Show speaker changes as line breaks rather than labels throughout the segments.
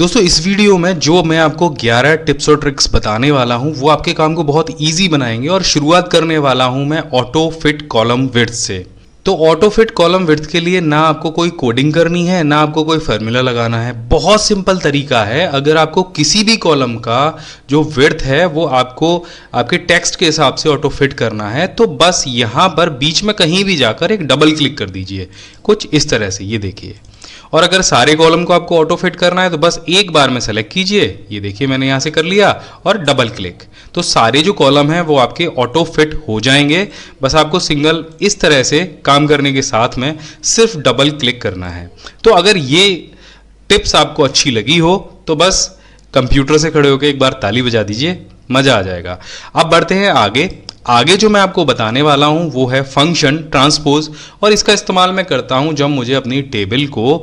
दोस्तों इस वीडियो में जो मैं आपको 11 टिप्स और ट्रिक्स बताने वाला हूं वो आपके काम को बहुत इजी बनाएंगे। और शुरुआत करने वाला हूं मैं ऑटो फिट कॉलम विड्थ से। तो ऑटो फिट कॉलम विड्थ के लिए ना आपको कोई कोडिंग करनी है ना आपको कोई फार्मूला लगाना है। बहुत सिंपल तरीका है। अगर आपको किसी भी कॉलम का जो विड्थ है वो आपको आपके टेक्स्ट के हिसाब से ऑटो फिट करना है तो बस यहाँ पर बीच में कहीं भी जाकर एक डबल क्लिक कर दीजिए, कुछ इस तरह से, ये देखिए। और अगर सारे कॉलम को आपको ऑटो फिट करना है तो बस एक बार में सेलेक्ट कीजिए, ये देखिए मैंने यहाँ से कर लिया, और डबल क्लिक, तो सारे जो कॉलम हैं वो आपके ऑटो फिट हो जाएंगे। बस आपको सिंगल इस तरह से काम करने के साथ में सिर्फ डबल क्लिक करना है। तो अगर ये टिप्स आपको अच्छी लगी हो तो बस कंप्यूटर से खड़े होकर एक बार ताली बजा दीजिए, मजा आ जाएगा। अब बढ़ते हैं आगे जो मैं आपको बताने वाला हूं वो है फंक्शन ट्रांसपोज। और इसका इस्तेमाल मैं करता हूं जब मुझे अपनी टेबल को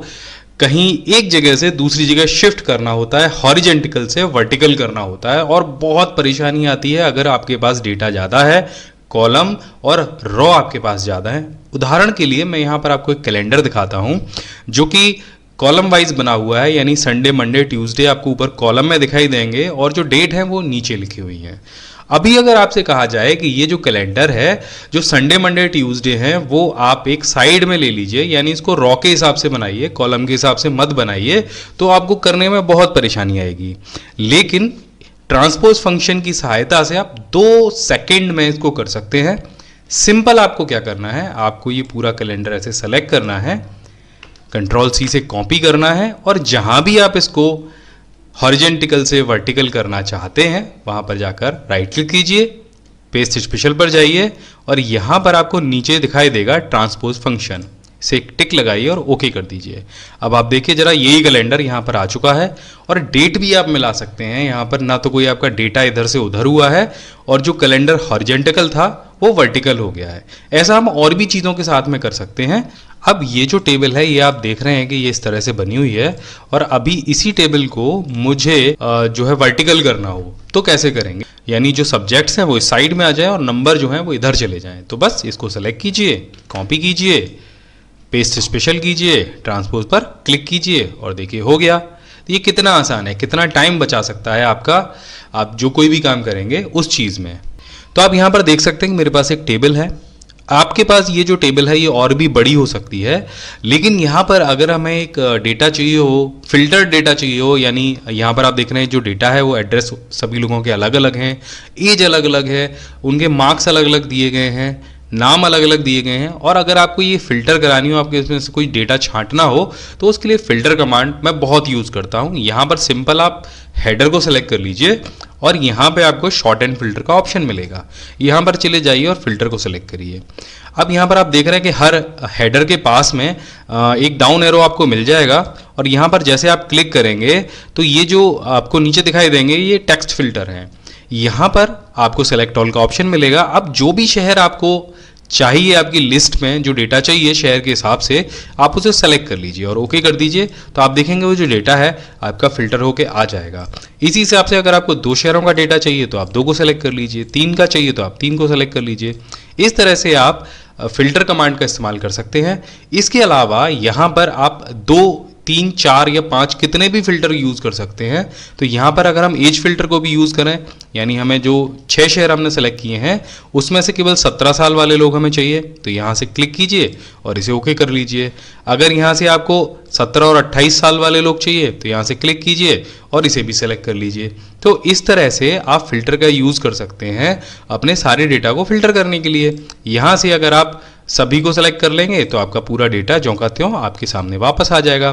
कहीं एक जगह से दूसरी जगह शिफ्ट करना होता है, हॉरिजेंटल से वर्टिकल करना होता है, और बहुत परेशानी आती है अगर आपके पास डेटा ज़्यादा है, कॉलम और रो आपके पास ज़्यादा है। उदाहरण के लिए मैं यहाँ पर आपको एक कैलेंडर दिखाता हूँ जो कि कॉलम वाइज बना हुआ है, यानी संडे मंडे ट्यूसडे आपको ऊपर कॉलम में दिखाई देंगे और जो डेट है वो नीचे लिखी हुई है। अभी अगर आपसे कहा जाए कि ये जो कैलेंडर है जो संडे मंडे ट्यूसडे है वो आप एक साइड में ले लीजिए, यानी इसको रॉ के हिसाब से बनाइए, कॉलम के हिसाब से मत बनाइए, तो आपको करने में बहुत परेशानी आएगी। लेकिन ट्रांसपोज फंक्शन की सहायता से आप 2 सेकेंड में इसको कर सकते हैं। सिंपल आपको क्या करना है, आपको ये पूरा कैलेंडर ऐसे सेलेक्ट करना है, कंट्रोल C से कॉपी करना है, और जहां भी आप इसको हॉरिजेंटल से वर्टिकल करना चाहते हैं वहां पर जाकर राइट क्लिक कीजिए, पेस्ट स्पेशल पर जाइए, और यहां पर आपको नीचे दिखाई देगा ट्रांसपोज फंक्शन, से एक टिक लगाइए और ओके कर दीजिए। अब आप देखिए जरा, यही कैलेंडर यहाँ पर आ चुका है, और डेट भी आप मिला सकते हैं। यहाँ पर ना तो कोई आपका डेटा इधर से उधर हुआ है, और जो कैलेंडर हॉरिजेंटल था वो वर्टिकल हो गया है। ऐसा हम और भी चीज़ों के साथ में कर सकते हैं। अब ये जो टेबल है ये आप देख रहे हैं कि ये इस तरह से बनी हुई है, और अभी इसी टेबल को मुझे जो है वर्टिकल करना हो तो कैसे करेंगे, यानी जो सब्जेक्ट्स हैं वो इस साइड में आ जाए और नंबर जो है वो इधर चले जाएं। तो बस इसको सेलेक्ट कीजिए, कॉपी कीजिए, पेस्ट स्पेशल कीजिए, ट्रांसपोज पर क्लिक कीजिए, और देखिए हो गया। तो ये कितना आसान है, कितना टाइम बचा सकता है आपका, आप जो कोई भी काम करेंगे उस चीज़ में। तो आप यहाँ पर देख सकते हैं कि मेरे पास एक टेबल है। आपके पास ये जो टेबल है ये और भी बड़ी हो सकती है, लेकिन यहाँ पर अगर हमें एक डेटा चाहिए हो, फिल्टर डेटा चाहिए हो, यानी यहाँ पर आप देख रहे हैं जो डेटा है वो एड्रेस सभी लोगों के अलग अलग हैं, एज अलग अलग है, उनके मार्क्स अलग अलग दिए गए हैं, नाम अलग अलग दिए गए हैं, और अगर आपको ये फिल्टर करानी हो, आपके इसमें से कोई डेटा छांटना हो, तो उसके लिए फिल्टर कमांड मैं बहुत यूज़ करता हूँ। यहाँ पर सिंपल आप हेडर को सेलेक्ट कर लीजिए और यहाँ पे आपको शॉर्ट एंड फिल्टर का ऑप्शन मिलेगा, यहाँ पर चले जाइए और फिल्टर को सेलेक्ट करिए। अब यहाँ पर आप देख रहे हैं कि हर हेडर के पास में एक डाउन एरो आपको मिल जाएगा, और यहाँ पर जैसे आप क्लिक करेंगे तो ये जो आपको नीचे दिखाई देंगे ये टेक्स्ट फिल्टर हैं। यहाँ पर आपको सेलेक्ट ऑल का ऑप्शन मिलेगा। अब जो भी शहर आपको चाहिए आपकी लिस्ट में, जो डेटा चाहिए शहर के हिसाब से, आप उसे सेलेक्ट कर लीजिए और ओके कर दीजिए। तो आप देखेंगे वो जो डेटा है आपका फिल्टर होके आ जाएगा। इसी हिसाब से अगर आपको 2 शहरों का डेटा चाहिए तो आप 2 को सेलेक्ट कर लीजिए, 3 का चाहिए तो आप 3 को सेलेक्ट कर लीजिए। इस तरह से आप फिल्टर कमांड का इस्तेमाल कर सकते हैं। इसके अलावा यहाँ पर आप 2, 3, 4 या 5 कितने भी फिल्टर यूज़ कर सकते हैं। तो यहाँ पर अगर हम एज फिल्टर को भी यूज़ करें, यानी हमें जो 6 शहर हमने सेलेक्ट किए हैं उसमें से केवल 17 साल वाले लोग हमें चाहिए, तो यहाँ से क्लिक कीजिए और इसे ओके कर लीजिए। अगर यहाँ से आपको 17 और 28 साल वाले लोग चाहिए तो यहाँ से क्लिक कीजिए और इसे भी सेलेक्ट कर लीजिए। तो इस तरह से आप फिल्टर का यूज़ कर सकते हैं अपने सारे डेटा को फिल्टर करने के लिए। यहाँ से अगर आप सभी को सेलेक्ट कर लेंगे तो आपका पूरा डेटा ज्यों का त्यों आपके सामने वापस आ जाएगा।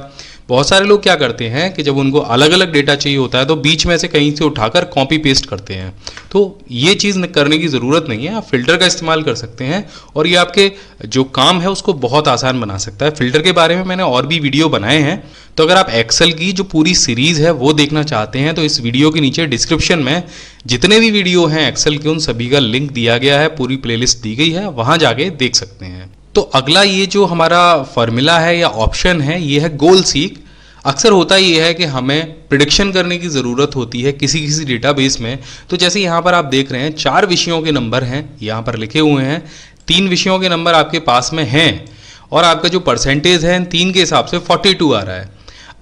बहुत सारे लोग क्या करते हैं कि जब उनको अलग अलग डेटा चाहिए होता है तो बीच में से कहीं से उठाकर कॉपी पेस्ट करते हैं, तो ये चीज़ करने की ज़रूरत नहीं है। आप फिल्टर का इस्तेमाल कर सकते हैं और ये आपके जो काम है उसको बहुत आसान बना सकता है। फिल्टर के बारे में मैंने और भी वीडियो बनाए हैं, तो अगर आप एक्सेल की जो पूरी सीरीज़ है वो देखना चाहते हैं तो इस वीडियो के नीचे डिस्क्रिप्शन में जितने भी वीडियो हैं एक्सेल के उन सभी का लिंक दिया गया है, पूरी प्लेलिस्ट दी गई है, वहाँ जाके देख सकते हैं। तो अगला ये जो हमारा फॉर्मूला है या ऑप्शन है ये है गोल सीक। अक्सर होता ये है कि हमें प्रिडिक्शन करने की ज़रूरत होती है किसी डेटाबेस में। तो जैसे यहाँ पर आप देख रहे हैं 4 विषयों के नंबर हैं यहाँ पर लिखे हुए हैं, 3 विषयों के नंबर आपके पास में हैं, और आपका जो परसेंटेज है 3 के हिसाब से 42 आ रहा है।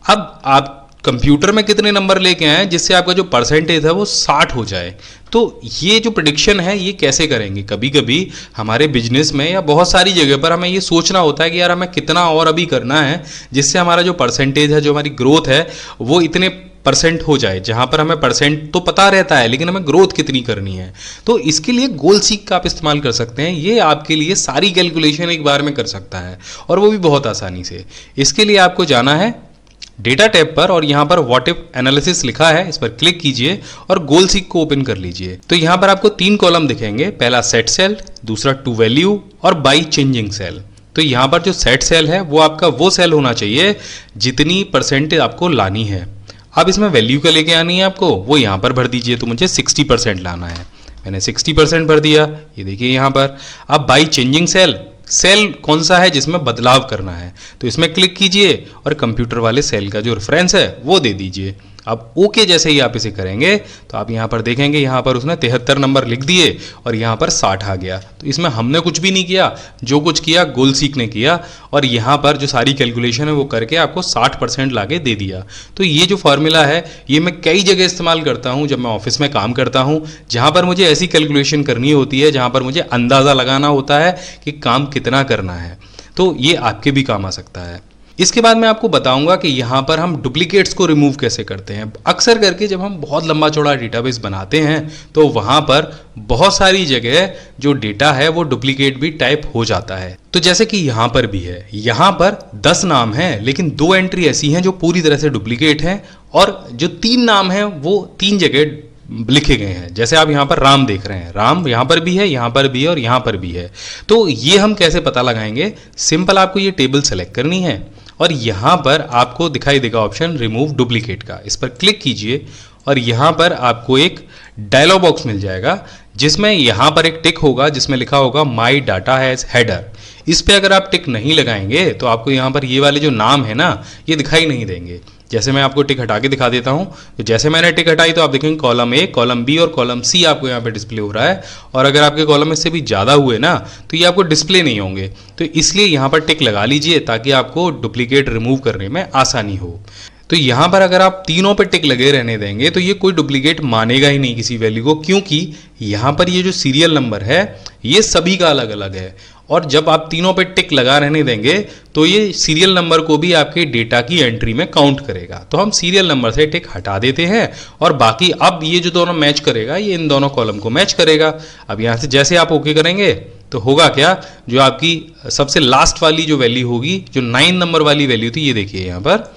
अब आप कंप्यूटर में कितने नंबर लेके आए जिससे आपका जो परसेंटेज है वो 60 हो जाए। तो ये जो प्रिडिक्शन है ये कैसे करेंगे? कभी कभी हमारे बिजनेस में या बहुत सारी जगह पर हमें ये सोचना होता है कि यार हमें कितना और अभी करना है जिससे हमारा जो परसेंटेज है, जो हमारी ग्रोथ है वो इतने परसेंट हो जाए, जहां पर हमें परसेंट तो पता रहता है लेकिन हमें ग्रोथ कितनी करनी है। तो इसके लिए गोल सीक का आप इस्तेमाल कर सकते हैं। ये आपके लिए सारी कैलकुलेशन एक बार में कर सकता है और वो भी बहुत आसानी से। इसके लिए आपको जाना है डेटा टैब पर और यहाँ पर व्हाट इफ एनालिसिस लिखा है, इस पर क्लिक कीजिए और गोल सीक को ओपन कर लीजिए। तो यहाँ पर आपको 3 कॉलम दिखेंगे, पहला सेट सेल, दूसरा टू वैल्यू और बाई चेंजिंग सेल। तो यहाँ पर जो सेट सेल है वो आपका वो सेल होना चाहिए जितनी परसेंटेज आपको लानी है। अब इसमें वैल्यू का लेके आनी है आपको, वो यहाँ पर भर दीजिए। तो मुझे 60% लाना है, मैंने 60% भर दिया, ये देखिए यहाँ पर। अब बाई चेंजिंग सेल, सेल कौन सा है जिसमें बदलाव करना है, तो इसमें क्लिक कीजिए और कंप्यूटर वाले सेल का जो रेफरेंस है वो दे दीजिए। अब ओके जैसे ही आप इसे करेंगे तो आप यहाँ पर देखेंगे यहाँ पर उसने 73 नंबर लिख दिए और यहाँ पर 60 आ गया। तो इसमें हमने कुछ भी नहीं किया, जो कुछ किया गोल सीक ने किया और यहाँ पर जो सारी कैलकुलेशन है वो करके आपको 60% लाके दे दिया। तो ये जो फॉर्मूला है ये मैं कई जगह इस्तेमाल करता हूँ जब मैं ऑफिस में काम करता हूँ, जहाँ पर मुझे ऐसी कैलकुलेशन करनी होती है जहाँ पर मुझे अंदाज़ा लगाना होता है कि काम कितना करना है। तो ये आपके भी काम आ सकता है। इसके बाद मैं आपको बताऊंगा कि यहाँ पर हम डुप्लीकेट्स को रिमूव कैसे करते हैं। अक्सर करके जब हम बहुत लंबा चौड़ा डेटाबेस बनाते हैं तो वहाँ पर बहुत सारी जगह जो डेटा है वो डुप्लीकेट भी टाइप हो जाता है। तो जैसे कि यहाँ पर भी है, यहाँ पर 10 नाम हैं लेकिन 2 एंट्री ऐसी हैं जो पूरी तरह से डुप्लीकेट हैं और जो 3 नाम हैं वो 3 जगह लिखे गए हैं। जैसे आप यहाँ पर राम देख रहे हैं, राम यहाँ पर भी है, यहाँ पर भी है और यहाँ पर भी है। तो ये हम कैसे पता लगाएंगे? सिंपल, आपको ये टेबल सेलेक्ट करनी है और यहाँ पर आपको दिखाई देगा ऑप्शन रिमूव डुप्लीकेट का, इस पर क्लिक कीजिए और यहाँ पर आपको एक डायलॉग बॉक्स मिल जाएगा जिसमें यहाँ पर एक टिक होगा जिसमें लिखा होगा माई डाटा हैज हेडर। इस पे अगर आप टिक नहीं लगाएंगे तो आपको यहाँ पर ये वाले जो नाम है ना ये दिखाई नहीं देंगे। जैसे मैं आपको टिक हटा के दिखा देता हूँ, तो जैसे मैंने टिक हटाई तो आप देखेंगे कॉलम ए, कॉलम बी और कॉलम सी आपको यहाँ पे डिस्प्ले हो रहा है। और अगर आपके कॉलम इससे भी ज़्यादा हुए ना तो ये आपको डिस्प्ले नहीं होंगे। तो इसलिए यहाँ पर टिक लगा लीजिए ताकि आपको डुप्लीकेट रिमूव करने में आसानी हो। तो यहाँ पर अगर आप तीनों पे टिक लगे रहने देंगे तो ये कोई डुप्लीकेट मानेगा ही नहीं किसी वैल्यू को, क्योंकि यहाँ पर ये जो सीरियल नंबर है ये सभी का अलग अलग है। और जब आप तीनों पे टिक लगा रहने देंगे तो ये सीरियल नंबर को भी आपके डेटा की एंट्री में काउंट करेगा। तो हम सीरियल नंबर से टिक हटा देते हैं और बाकी अब ये जो दोनों मैच करेगा ये इन दोनों कॉलम को मैच करेगा। अब यहाँ से जैसे आप ओके करेंगे तो होगा क्या, जो आपकी सबसे लास्ट वाली जो वैल्यू होगी, जो 9 नंबर वाली वैल्यू थी, ये देखिए यहाँ पर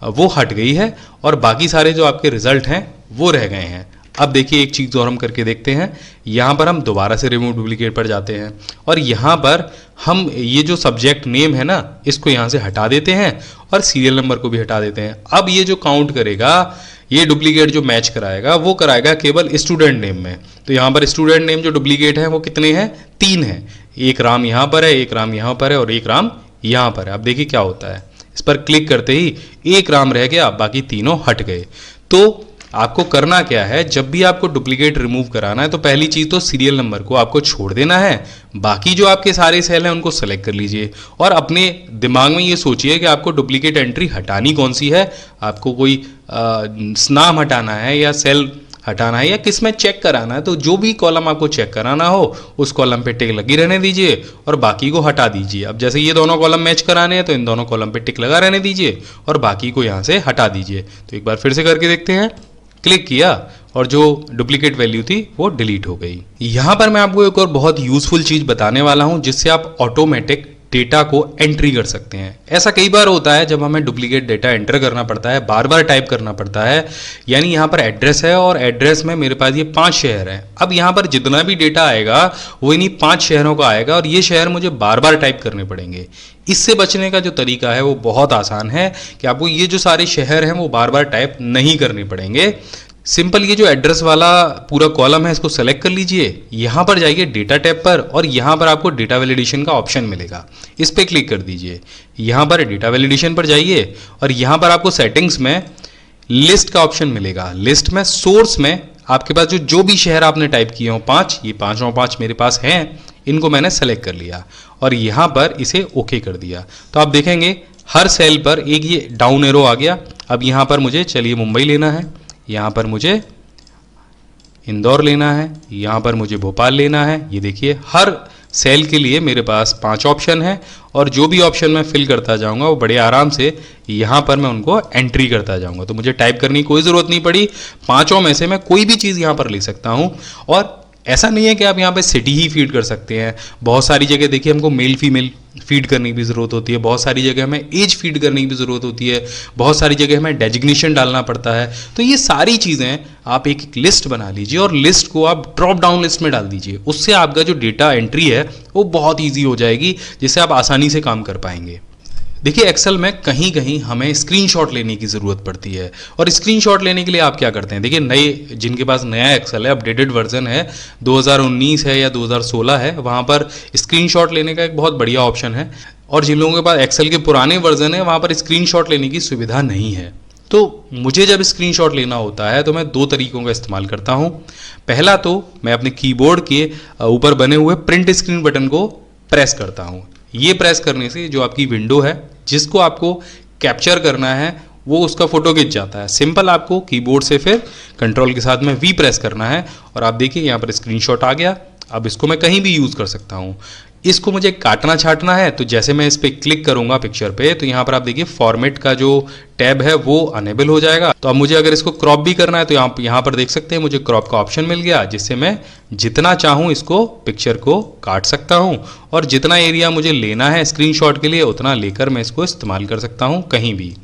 वो हट गई है और बाकी सारे जो आपके रिजल्ट हैं वो रह गए हैं। अब देखिए एक चीज़ और हम करके देखते हैं। यहाँ पर हम दोबारा से रिमूव डुप्लीकेट पर जाते हैं और यहाँ पर हम ये जो सब्जेक्ट नेम है ना इसको यहाँ से हटा देते हैं और सीरियल नंबर को भी हटा देते हैं। अब ये जो काउंट करेगा, ये डुप्लीकेट जो मैच कराएगा वो कराएगा केवल स्टूडेंट नेम में। तो यहाँ पर स्टूडेंट नेम जो डुप्लीकेट हैं वो कितने हैं? 3 हैं। एक राम यहाँ पर है, एक राम यहाँ पर है और एक राम यहाँ पर है। अब देखिए क्या होता है, इस पर क्लिक करते ही एक राम रह गया, बाकी तीनों हट गए। तो आपको करना क्या है, जब भी आपको डुप्लीकेट रिमूव कराना है तो पहली चीज़ तो सीरियल नंबर को आपको छोड़ देना है, बाकी जो आपके सारे सेल हैं उनको सेलेक्ट कर लीजिए और अपने दिमाग में ये सोचिए कि आपको डुप्लीकेट एंट्री हटानी कौन सी है। आपको कोई नाम हटाना है या सेल हटाना है या किस में चेक कराना है। तो जो भी कॉलम आपको चेक कराना हो उस कॉलम पे टिक लगी रहने दीजिए और बाकी को हटा दीजिए। अब जैसे ये दोनों कॉलम मैच कराने हैं तो इन दोनों कॉलम पे टिक लगा रहने दीजिए और बाकी को यहाँ से हटा दीजिए। तो एक बार फिर से करके देखते हैं। क्लिक किया और जो डुप्लीकेट वैल्यू थी वो डिलीट हो गई। यहाँ पर मैं आपको एक और बहुत यूजफुल चीज़ बताने वाला हूँ जिससे आप ऑटोमेटिक डेटा को एंट्री कर सकते हैं। ऐसा कई बार होता है जब हमें डुप्लीकेट डेटा एंटर करना पड़ता है, बार बार टाइप करना पड़ता है। यानी यहाँ पर एड्रेस है और एड्रेस में मेरे पास ये 5 शहर हैं। अब यहाँ पर जितना भी डेटा आएगा वो इन्हीं 5 शहरों का आएगा और ये शहर मुझे बार बार टाइप करने पड़ेंगे। इससे बचने का जो तरीका है वो बहुत आसान है कि आपको ये जो सारे शहर हैं वो बार बार टाइप नहीं करने पड़ेंगे। सिंपल ये जो एड्रेस वाला पूरा कॉलम है इसको सेलेक्ट कर लीजिए, यहाँ पर जाइए डेटा टैब पर और यहाँ पर आपको डेटा वैलिडेशन का ऑप्शन मिलेगा, इस पर क्लिक कर दीजिए। यहाँ पर डेटा वैलिडेशन पर जाइए और यहाँ पर आपको सेटिंग्स में लिस्ट का ऑप्शन मिलेगा। लिस्ट में सोर्स में आपके पास जो भी शहर आपने टाइप किए हो 5, ये 5 मेरे पास हैं, इनको मैंने सेलेक्ट कर लिया और यहाँ पर इसे ओके कर दिया। तो आप देखेंगे हर सेल पर एक ये डाउन एरो आ गया। अब यहाँ पर मुझे चलिए मुंबई लेना है, यहाँ पर मुझे इंदौर लेना है, यहाँ पर मुझे भोपाल लेना है। ये देखिए हर सेल के लिए मेरे पास 5 ऑप्शन है और जो भी ऑप्शन मैं फिल करता जाऊंगा वो बड़े आराम से यहाँ पर मैं उनको एंट्री करता जाऊंगा। तो मुझे टाइप करने की कोई ज़रूरत नहीं पड़ी, पांचों में से मैं कोई भी चीज़ यहाँ पर ले सकता हूँ। और ऐसा नहीं है कि आप यहाँ पे सिटी ही फीड कर सकते हैं, बहुत सारी जगह देखिए हमको मेल फीमेल फीड करने की भी ज़रूरत होती है, बहुत सारी जगह हमें एज फीड करने की भी ज़रूरत होती है, बहुत सारी जगह हमें डेजिग्नेशन डालना पड़ता है। तो ये सारी चीज़ें आप एक एक लिस्ट बना लीजिए और लिस्ट को आप ड्रॉप डाउन लिस्ट में डाल दीजिए। उससे आपका जो डेटा एंट्री है वो बहुत ईजी हो जाएगी, जिससे आप आसानी से काम कर पाएंगे। देखिए एक्सेल में कहीं कहीं हमें स्क्रीनशॉट लेने की ज़रूरत पड़ती है और स्क्रीनशॉट लेने के लिए आप क्या करते हैं, देखिए नए जिनके पास नया एक्सेल है, अपडेटेड वर्जन है, 2019 है या 2016 है, वहाँ पर स्क्रीनशॉट लेने का एक बहुत बढ़िया ऑप्शन है। और जिन लोगों के पास एक्सेल के पुराने वर्जन है वहाँ पर स्क्रीनशॉट लेने की सुविधा नहीं है। तो मुझे जब स्क्रीनशॉट लेना होता है तो मैं 2 तरीकों का इस्तेमाल करता हूँ। पहला तो मैं अपने कीबोर्ड के ऊपर बने हुए प्रिंट स्क्रीन बटन को प्रेस करता हूँ। ये प्रेस करने से जो आपकी विंडो है जिसको आपको कैप्चर करना है वो उसका फोटो खिंच जाता है। सिंपल आपको कीबोर्ड से फिर कंट्रोल के साथ में वी प्रेस करना है और आप देखिए यहाँ पर स्क्रीनशॉट आ गया। अब इसको मैं कहीं भी यूज़ कर सकता हूँ। इसको मुझे काटना छाटना है तो जैसे मैं इस पर क्लिक करूंगा पिक्चर पे तो यहाँ पर आप देखिए फॉर्मेट का जो टैब है वो अनेबल हो जाएगा। तो अब मुझे अगर इसको क्रॉप भी करना है तो यहाँ पर देख सकते हैं मुझे क्रॉप का ऑप्शन मिल गया, जिससे मैं जितना चाहूँ इसको पिक्चर को काट सकता हूँ और जितना एरिया मुझे लेना है स्क्रीनशॉट के लिए उतना लेकर मैं इसको इस्तेमाल कर सकता हूँ कहीं भी।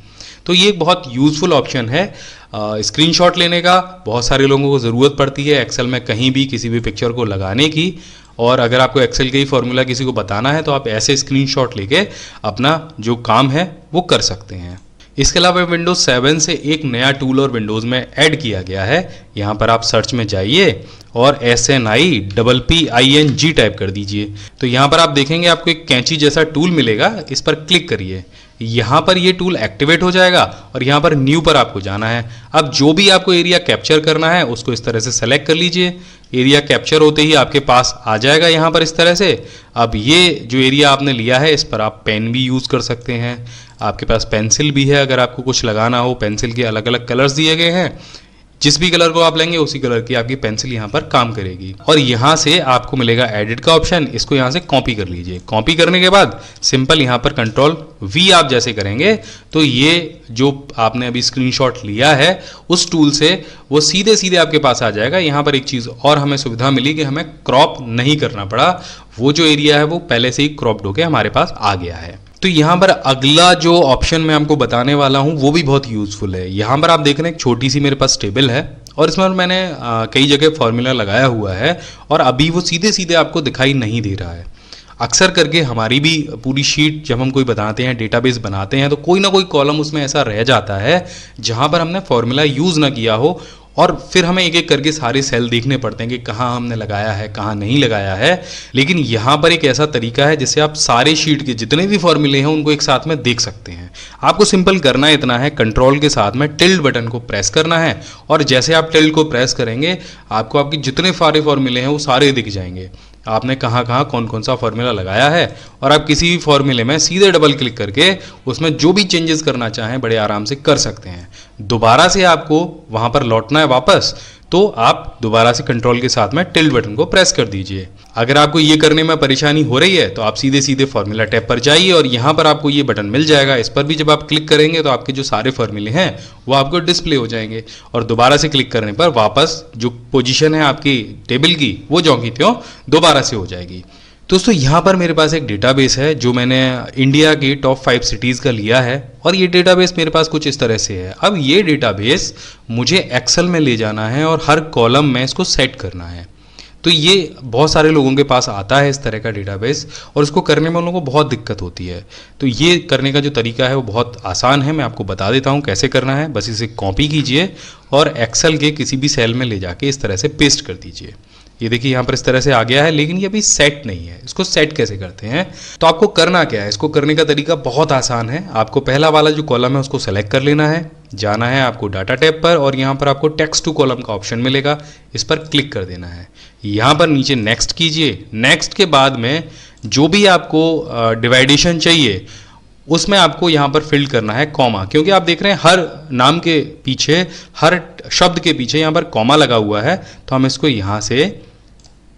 तो ये एक बहुत यूज़फुल ऑप्शन है स्क्रीनशॉट लेने का। बहुत सारे लोगों को ज़रूरत पड़ती है एक्सेल में कहीं भी किसी भी पिक्चर को लगाने की, और अगर आपको एक्सेल का ही फॉर्मूला किसी को बताना है तो आप ऐसे स्क्रीनशॉट लेके अपना जो काम है वो कर सकते हैं। इसके अलावा विंडोज 7 से एक नया टूल और विंडोज़ में ऐड किया गया है। यहाँ पर आप सर्च में जाइए और SNIPPING टाइप कर दीजिए। तो यहाँ पर आप देखेंगे आपको एक कैंची जैसा टूल मिलेगा, इस पर क्लिक करिए। यहाँ पर ये टूल एक्टिवेट हो जाएगा और यहाँ पर न्यू पर आपको जाना है। अब जो भी आपको एरिया कैप्चर करना है उसको इस तरह से सेलेक्ट कर लीजिए। एरिया कैप्चर होते ही आपके पास आ जाएगा यहाँ पर इस तरह से। अब ये जो एरिया आपने लिया है इस पर आप पेन भी यूज़ कर सकते हैं, आपके पास पेंसिल भी है, अगर आपको कुछ लगाना हो। पेंसिल के अलग अलग कलर्स दिए गए हैं, जिस भी कलर को आप लेंगे उसी कलर की आपकी पेंसिल यहाँ पर काम करेगी। और यहाँ से आपको मिलेगा एडिट का ऑप्शन, इसको यहाँ से कॉपी कर लीजिए। कॉपी करने के बाद सिंपल यहाँ पर कंट्रोल वी आप जैसे करेंगे तो ये जो आपने अभी स्क्रीनशॉट लिया है उस टूल से वो सीधे सीधे आपके पास आ जाएगा। यहाँ पर एक चीज़ और हमें सुविधा मिली कि हमें क्रॉप नहीं करना पड़ा, वो जो एरिया है वो पहले से ही क्रॉप्ड होकर हमारे पास आ गया है। तो यहाँ पर अगला जो ऑप्शन मैं आपको बताने वाला हूँ वो भी बहुत यूज़फुल है। यहाँ पर आप देख रहे हैं एक छोटी सी मेरे पास टेबल है और इसमें मैंने कई जगह फॉर्मूला लगाया हुआ है और अभी वो सीधे सीधे आपको दिखाई नहीं दे रहा है। अक्सर करके हमारी भी पूरी शीट जब हम कोई बनाते हैं, डेटाबेस बनाते हैं, तो कोई ना कोई कॉलम उसमें ऐसा रह जाता है जहाँ पर हमने फॉर्मूला यूज़ ना किया हो और फिर हमें एक एक करके सारे सेल देखने पड़ते हैं कि कहाँ हमने लगाया है कहाँ नहीं लगाया है। लेकिन यहाँ पर एक ऐसा तरीका है जिससे आप सारे शीट के जितने भी फॉर्मूले हैं उनको एक साथ में देख सकते हैं। आपको सिंपल करना इतना है, कंट्रोल के साथ में टिल्ड बटन को प्रेस करना है और जैसे आप टिल्ड को प्रेस करेंगे आपको आपके जितने सारे फॉर्मूले हैं वो सारे दिख जाएंगे, आपने कहाँ कहाँ कौन कौन सा फॉर्मूला लगाया है। और आप किसी भी फॉर्मूले में सीधे डबल क्लिक करके उसमें जो भी चेंजेस करना चाहें बड़े आराम से कर सकते हैं। दोबारा से आपको वहाँ पर लौटना है वापस तो आप दोबारा से कंट्रोल के साथ में टिल्ड बटन को प्रेस कर दीजिए। अगर आपको ये करने में परेशानी हो रही है तो आप सीधे सीधे फॉर्मूला टैब पर जाइए और यहाँ पर आपको ये बटन मिल जाएगा। इस पर भी जब आप क्लिक करेंगे तो आपके जो सारे फॉर्मूले हैं वो आपको डिस्प्ले हो जाएंगे और दोबारा से क्लिक करने पर वापस जो पोजीशन है आपकी टेबल की वो ज्यों की त्यों दोबारा से हो जाएगी। दोस्तों यहाँ पर मेरे पास एक डेटाबेस है जो मैंने इंडिया की टॉप 5 सिटीज़ का लिया है और ये डेटाबेस मेरे पास कुछ इस तरह से है। अब ये डेटाबेस मुझे एक्सेल में ले जाना है और हर कॉलम में इसको सेट करना है। तो ये बहुत सारे लोगों के पास आता है इस तरह का डेटाबेस और इसको करने में उन लोगों को बहुत दिक्कत होती है। तो ये करने का जो तरीका है वो बहुत आसान है, मैं आपको बता देता हूँ कैसे करना है। बस इसे कॉपी कीजिए और एक्सेल के किसी भी सेल में ले जाके इस तरह से पेस्ट कर दीजिए। ये देखिए यहाँ पर इस तरह से आ गया है, लेकिन ये अभी सेट नहीं है। इसको सेट कैसे करते हैं, तो आपको करना क्या है, इसको करने का तरीका बहुत आसान है। आपको पहला वाला जो कॉलम है उसको सेलेक्ट कर लेना है, जाना है आपको डाटा टैब पर और यहाँ पर आपको टेक्स्ट टू कॉलम का ऑप्शन मिलेगा, इस पर क्लिक कर देना है। यहाँ पर नीचे नेक्स्ट कीजिए। नेक्स्ट के बाद में जो भी आपको डिवाइडेशन चाहिए उसमें आपको यहाँ पर फिल करना है कॉमा, क्योंकि आप देख रहे हैं हर नाम के पीछे, हर शब्द के पीछे यहाँ पर कॉमा लगा हुआ है। तो हम इसको यहाँ से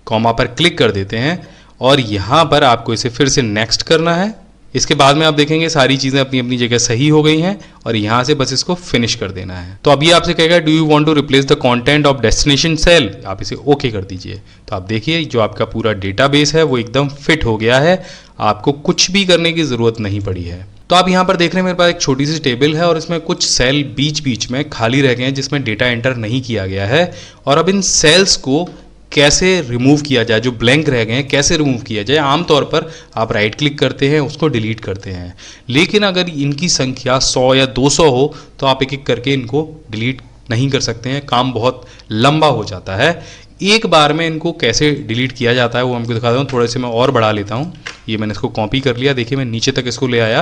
कॉमा पर क्लिक कर देते हैं और यहाँ पर आपको इसे फिर से नेक्स्ट करना है। इसके बाद में आप देखेंगे सारी चीज़ें अपनी अपनी जगह सही हो गई हैं और यहाँ से बस इसको फिनिश कर देना है। तो अभी आपसे कहेगा do you want to replace the content of destination cell, आप इसे ओके कर दीजिए। तो आप देखिए जो आपका पूरा डेटाबेस है वो एकदम फिट हो गया है, आपको कुछ भी करने की ज़रूरत नहीं पड़ी है। तो आप यहाँ पर देख रहे हैं मेरे पास एक छोटी सी टेबल है और इसमें कुछ सेल बीच बीच में खाली रह गए हैं जिसमें डेटा एंटर नहीं किया गया है। और अब इन सेल्स को कैसे रिमूव किया जाए, जो ब्लैंक रह गए हैं कैसे रिमूव किया जाए। आमतौर पर आप राइट क्लिक करते हैं, उसको डिलीट करते हैं, लेकिन अगर इनकी संख्या 100 या 200 हो तो आप एक एक करके इनको डिलीट नहीं कर सकते हैं, काम बहुत लंबा हो जाता है। एक बार में इनको कैसे डिलीट किया जाता है वो हमको दिखाता हूँ। थोड़े से मैं और बढ़ा लेता हूँ, ये मैंने इसको कॉपी कर लिया, देखिए मैं नीचे तक इसको ले आया।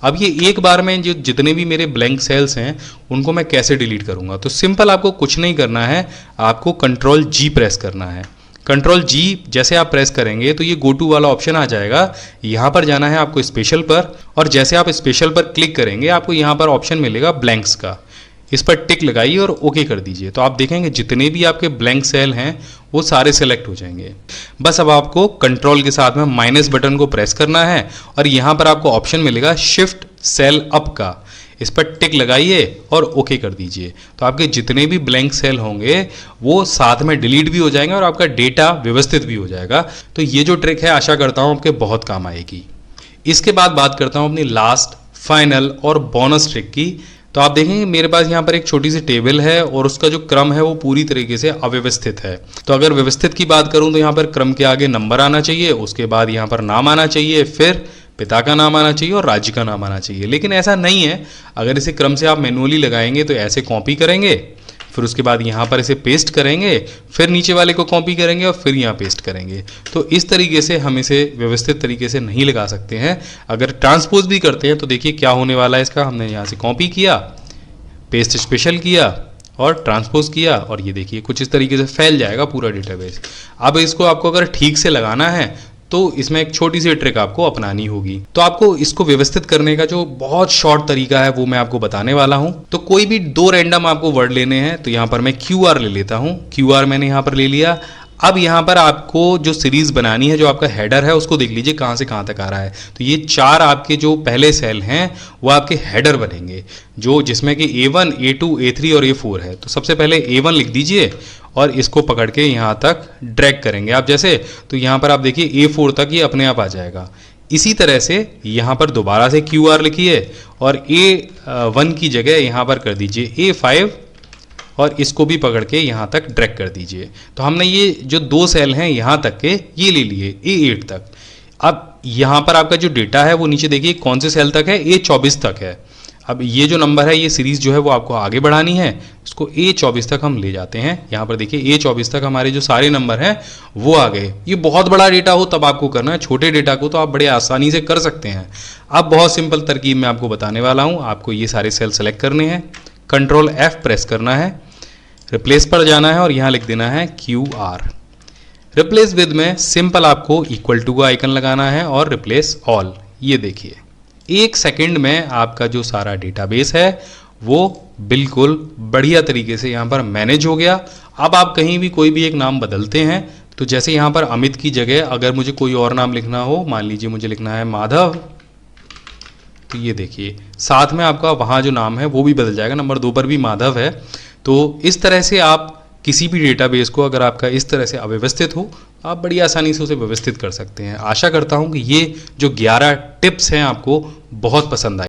अब ये एक बार में जो जितने भी मेरे ब्लैंक सेल्स हैं उनको मैं कैसे डिलीट करूँगा। तो सिंपल आपको कुछ नहीं करना है, आपको कंट्रोल जी प्रेस करना है। कंट्रोल जी जैसे आप प्रेस करेंगे तो ये गो टू वाला ऑप्शन आ जाएगा, यहाँ पर जाना है आपको स्पेशल पर, और जैसे आप स्पेशल पर क्लिक करेंगे आपको यहाँ पर ऑप्शन मिलेगा ब्लैंक्स का, इस पर टिक लगाइए और ओके कर दीजिए। तो आप देखेंगे जितने भी आपके ब्लैंक सेल हैं वो सारे सेलेक्ट हो जाएंगे। बस अब आपको कंट्रोल के साथ में माइनस बटन को प्रेस करना है और यहाँ पर आपको ऑप्शन मिलेगा शिफ्ट सेल अप का, इस पर टिक लगाइए और ओके कर दीजिए। तो आपके जितने भी ब्लैंक सेल होंगे वो साथ में डिलीट भी हो जाएंगे और आपका डेटा व्यवस्थित भी हो जाएगा। तो ये जो ट्रिक है आशा करता हूँ आपके बहुत काम आएगी। इसके बाद बात करता हूँ अपनी लास्ट, फाइनल और बोनस ट्रिक की। तो आप देखेंगे मेरे पास यहाँ पर एक छोटी सी टेबल है और उसका जो क्रम है वो पूरी तरीके से अव्यवस्थित है। तो अगर व्यवस्थित की बात करूँ तो यहाँ पर क्रम के आगे नंबर आना चाहिए, उसके बाद यहाँ पर नाम आना चाहिए, फिर पिता का नाम आना चाहिए और राज्य का नाम आना चाहिए। लेकिन ऐसा नहीं है, अगर इसे क्रम से आप मैनुअली लगाएंगे तो ऐसे कॉपी करेंगे, फिर उसके बाद यहाँ पर इसे पेस्ट करेंगे, फिर नीचे वाले को कॉपी करेंगे और फिर यहाँ पेस्ट करेंगे। तो इस तरीके से हम इसे व्यवस्थित तरीके से नहीं लगा सकते हैं। अगर ट्रांसपोज भी करते हैं तो देखिए क्या होने वाला है इसका, हमने यहाँ से कॉपी किया, पेस्ट स्पेशल किया और ट्रांसपोज किया और ये देखिए कुछ इस तरीके से फैल जाएगा पूरा डेटाबेस। अब इसको आपको अगर ठीक से लगाना है तो इसमें एक छोटी सी ट्रिक आपको अपनानी होगी। तो आपको इसको व्यवस्थित करने का जो बहुत शॉर्ट तरीका है वो मैं आपको बताने वाला हूं। तो कोई भी 2 रैंडम आपको वर्ड लेने हैं, तो यहां पर मैं QR ले लेता हूं, QR मैंने यहां पर ले लिया। अब यहाँ पर आपको जो सीरीज बनानी है, जो आपका हेडर है उसको देख लीजिए कहाँ से कहाँ तक आ रहा है। तो ये 4 आपके जो पहले सेल हैं वो आपके हेडर बनेंगे, जो जिसमें कि A1, A2, A3 और A4 है। तो सबसे पहले A1 लिख दीजिए और इसको पकड़ के यहाँ तक ड्रैग करेंगे आप जैसे, तो यहाँ पर आप देखिए A4 तक ये अपने आप आ जाएगा। इसी तरह से यहाँ पर दोबारा से QR लिखिए और A1 की जगह यहाँ पर कर दीजिए A5 और इसको भी पकड़ के यहाँ तक ड्रैग कर दीजिए। तो हमने ये जो 2 सेल हैं यहाँ तक के ये ले लिए A8 तक। अब यहाँ पर आपका जो डेटा है वो नीचे देखिए कौन से सेल तक है, A24 तक है। अब ये जो नंबर है ये सीरीज जो है वो आपको आगे बढ़ानी है, इसको A24 तक हम ले जाते हैं। यहाँ पर देखिए A24 तक हमारे जो सारे नंबर हैं वो आ गए। ये बहुत बड़ा डेटा हो तब आपको करना है, छोटे डेटा को तो आप बड़े आसानी से कर सकते हैं। अब बहुत सिंपल तरकीब मैं आपको बताने वाला हूँ। आपको ये सारे सेल सेलेक्ट करने हैं, कंट्रोल F प्रेस करना है, रिप्लेस पर जाना है और यहाँ लिख देना है QR। रिप्लेस विद में सिंपल आपको इक्वल टू का आइकन लगाना है और रिप्लेस ऑल। ये देखिए 1 सेकंड में आपका जो सारा डेटाबेस है वो बिल्कुल बढ़िया तरीके से यहाँ पर मैनेज हो गया। अब आप कहीं भी कोई भी एक नाम बदलते हैं, तो जैसे यहाँ पर अमित की जगह अगर मुझे कोई और नाम लिखना हो, मान लीजिए मुझे लिखना है माधव, तो ये देखिए साथ में आपका वहाँ जो नाम है वो भी बदल जाएगा, नंबर 2 पर भी माधव है। तो इस तरह से आप किसी भी डेटाबेस को अगर आपका इस तरह से अव्यवस्थित हो, आप बड़ी आसानी से उसे व्यवस्थित कर सकते हैं। आशा करता हूं कि ये जो 11 टिप्स हैं आपको बहुत पसंद आए।